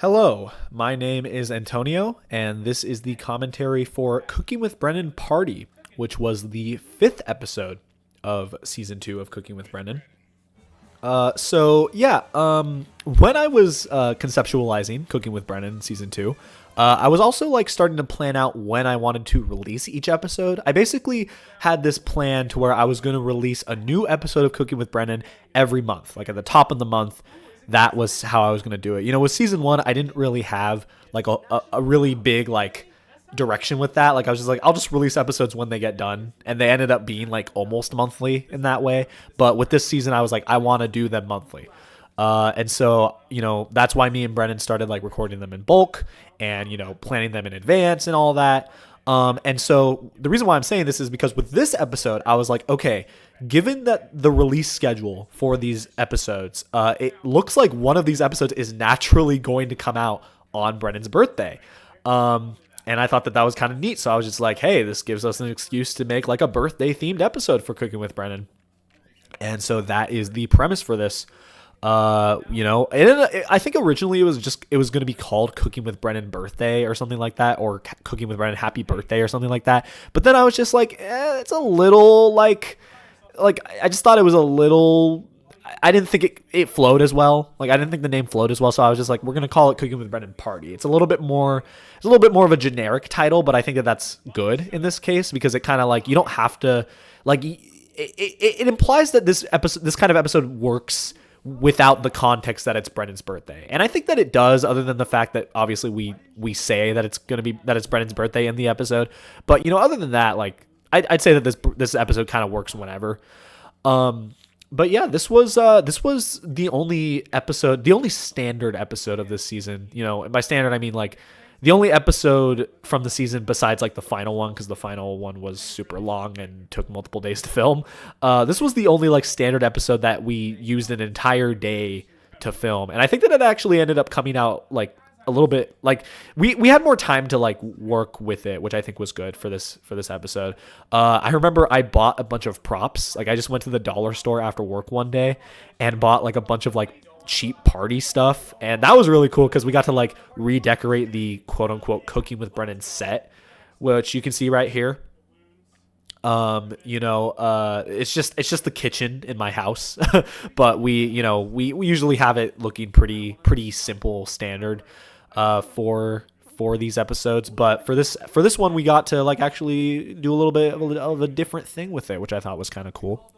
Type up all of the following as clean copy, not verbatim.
Hello, my name is Antonio, and this is the commentary for Cooking with Brennen Party, which was the fifth episode of season 2 of Cooking with Brennen. When I was conceptualizing Cooking with Brennen season 2, I was also like starting to plan out when I wanted to release each episode. I basically had this plan to where I was going to release a new episode of Cooking with Brennen every month, like at the top of the month. That was how I was going to do it. You know, with season 1, I didn't really have like a really big like direction with that. Like I was just like, I'll just release episodes when they get done, and they ended up being like almost monthly in that way. But with this season, I was like, I want to do them monthly. And so, you know, that's why me and Brennan started like recording them in bulk and, you know, planning them in advance and all that. And so the reason why I'm saying this is because with this episode, I was like, okay, given that the release schedule for these episodes, it looks like one of these episodes is naturally going to come out on Brennan's birthday. And I thought that was kind of neat. So I was just like, hey, this gives us an excuse to make like a birthday themed episode for Cooking with Brennan. And so that is the premise for this. I think originally it was going to be called Cooking with Brennan Birthday or something like that, or Cooking with Brennan Happy Birthday or something like that. But then I was just like, it's a little like I just thought it was a little. I didn't think it flowed as well. Like I didn't think the name flowed as well. So I was just like, we're gonna call it Cooking with Brennan Party. It's a little bit more of a generic title, but I think that that's good in this case because it kind of like you don't have to like. It implies that this kind of episode works without the context that it's Brennan's birthday. And I think that it does, other than the fact that obviously we say that it's Brennan's birthday in the episode. But, you know, other than that, like I'd say that this episode kind of works whenever. But yeah, this was the only standard episode of this season. You know, and by standard I mean like the only episode from the season besides like the final one, because the final one was super long and took multiple days to film. This was the only like standard episode that we used an entire day to film. And I think that it actually ended up coming out like a little bit like we had more time to like work with it, which I think was good for this episode. I remember I bought a bunch of props. Like I just went to the dollar store after work one day and bought like a bunch of like cheap party stuff, and that was really cool because we got to like redecorate the quote unquote Cooking with Brennan set, which you can see right here. It's just the kitchen in my house, but we usually have it looking pretty simple standard for these episodes, but for this one we got to like actually do a little bit of a different thing with it, which I thought was kind of cool.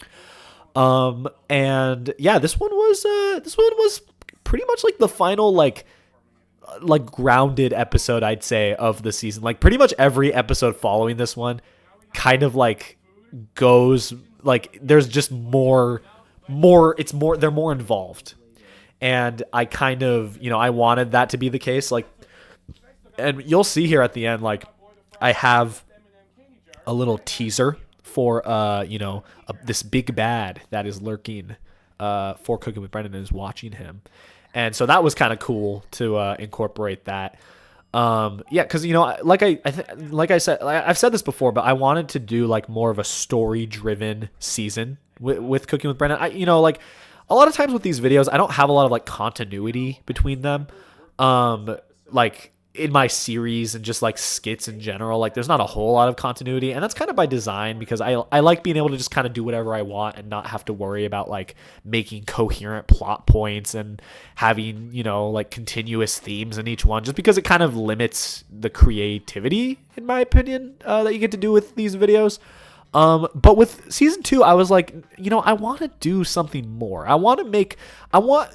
And yeah, this one was pretty much like the final like grounded episode, I'd say, of the season. Like pretty much every episode following this one kind of like goes like there's just more they're more involved. And I kind of, you know, I wanted that to be the case, like, and you'll see here at the end, like I have a little teaser for this big bad that is lurking for Cooking with Brennan and is watching him, and so that was kind of cool to incorporate that. Because you know, like I said, I've said this before, but I wanted to do like more of a story driven season with Cooking with Brennan. Like a lot of times with these videos, I don't have a lot of like continuity between them. Like in my series and just like skits in general, like there's not a whole lot of continuity, and that's kind of by design because I like being able to just kind of do whatever I want and not have to worry about like making coherent plot points and having, you know, like continuous themes in each one, just because it kind of limits the creativity, in my opinion, that you get to do with these videos. But with season 2, I was like, you know, I want to do something more. I want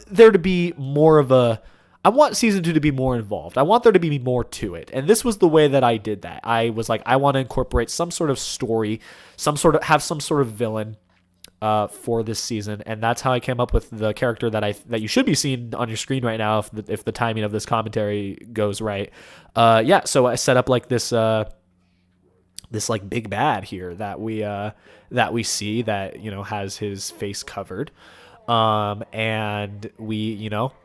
there to be more of I want season 2 to be more involved. I want there to be more to it. And this was the way that I did that. I was like, I want to incorporate some sort of story, some sort of villain for this season. And that's how I came up with the character that you should be seeing on your screen right now if the timing of this commentary goes right. So I set up like this like big bad here that we see that, you know, has his face covered. And then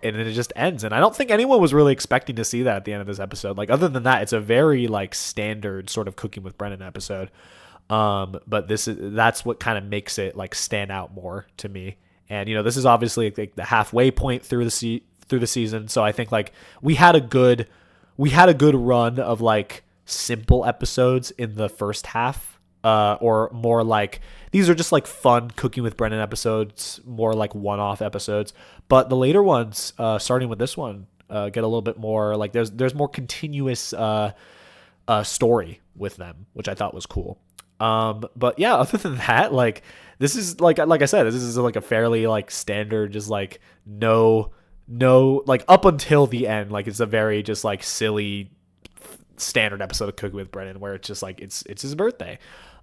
it just ends. And I don't think anyone was really expecting to see that at the end of this episode. Like, other than that, it's a very like standard sort of Cooking with Brennan episode. But that's what kind of makes it like stand out more to me. And, you know, this is obviously like the halfway point through through the season. So I think like we had a good run of like simple episodes in the first half, or more like these are just like fun cooking with Brennan episodes, more like one-off episodes. But the later ones, starting with this one, get a little bit more like there's more continuous story with them, which I thought was cool. But yeah, other than that, like this is like I said, this is like a fairly like standard, just like no like up until the end, like it's a very just like silly standard episode of Cooking with Brennan where it's just like it's his birthday.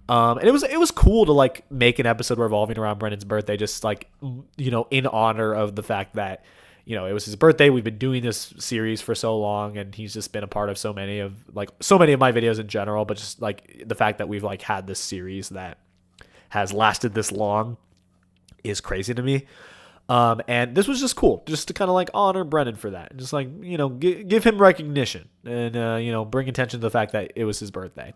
And it was cool to like make an episode revolving around Brennan's birthday, just like in honor of the fact that it was his birthday. We've been doing this series for so long, and he's just been a part of so many of my videos in general. But just like the fact that we've like had this series that has lasted this long is crazy to me. And this was just cool, just to kind of like honor Brennan for that, and just like give him recognition, and bring attention to the fact that it was his birthday.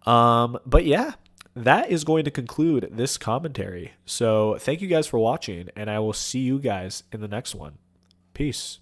But yeah, that is going to conclude this commentary. So thank you guys for watching, and I will see you guys in the next one. Peace.